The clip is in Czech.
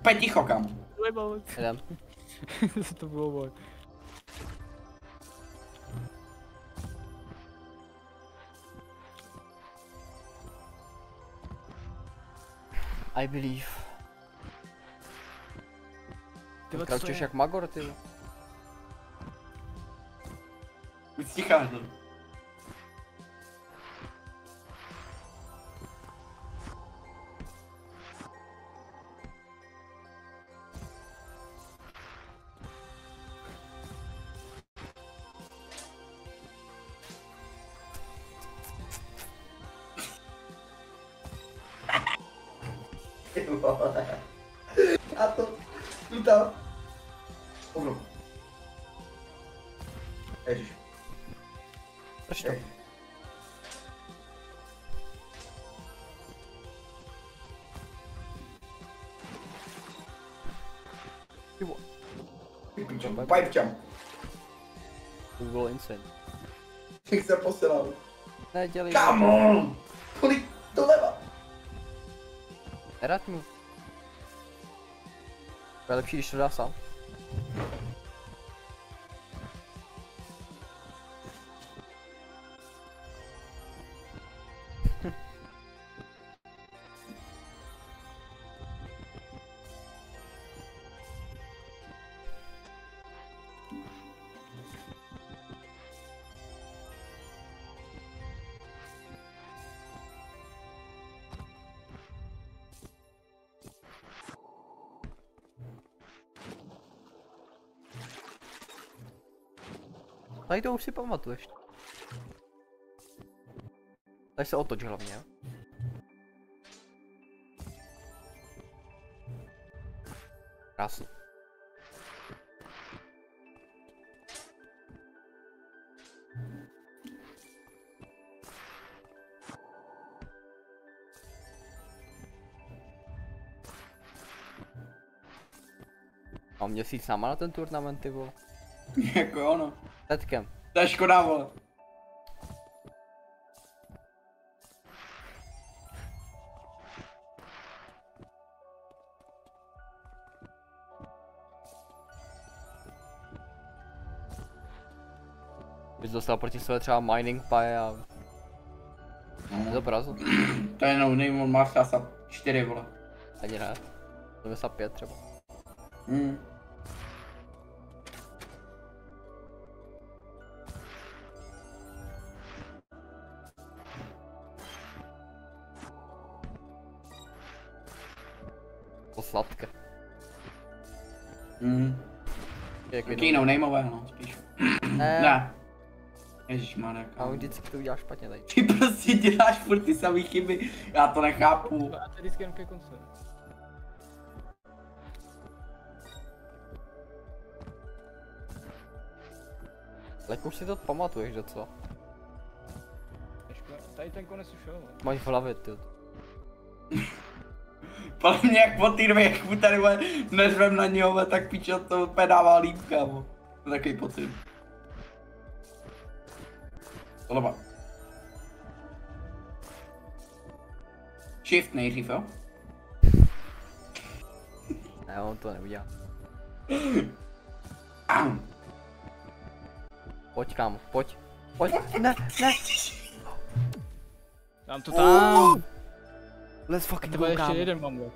Pojď ticho kam. Jdem. To bylo boj. I believe. Ty co Koučeš je? jak Magor, ty. Buď stichá, no. A to, tu tam. Obnovu. Ježiš. Drž to. Ty vole, Pipe jump. to bylo insane. Všech se posilal. Ne, dělej. Come on! Kolik doleva? Nerad mu. To je lepší, když to dá sám. Tady to už si pamatuješ. Tady se otoč hlavně, jo? Krásně. Mám měsíc sama na ten turnament, ty vole. Jako ono. Tetkem. To je škoda, vole. Bys dostal proti sebe třeba mining pie a... Zobrazil. To je no name, on má třeba 4, vole. Ani ne. To by 5 třeba. To sladké. Jaký no nameové, no, spíš. Ne. Ježišmarja. A on vždycky to udělá špatně tady. Ty prostě děláš furt ty samý chyby, já to nechápu. A to je vždycky jenom ke konci. Tak už si to pamatuješ docela. Tady ten konec už jo. Máš v hlavě, ty. Podle mě jak po té době, jak mu tady vole, neřvem na něho, tak pičo to úplně dává líp, kámo. To je takový pocit. Doleva. Shift nejdřív, jo? Ne, on to neudělá. Pojď kámo, pojď. Pojď, ne, ne. Dám to tam. Let's fucking To go, bude ještě kámo. jeden mám.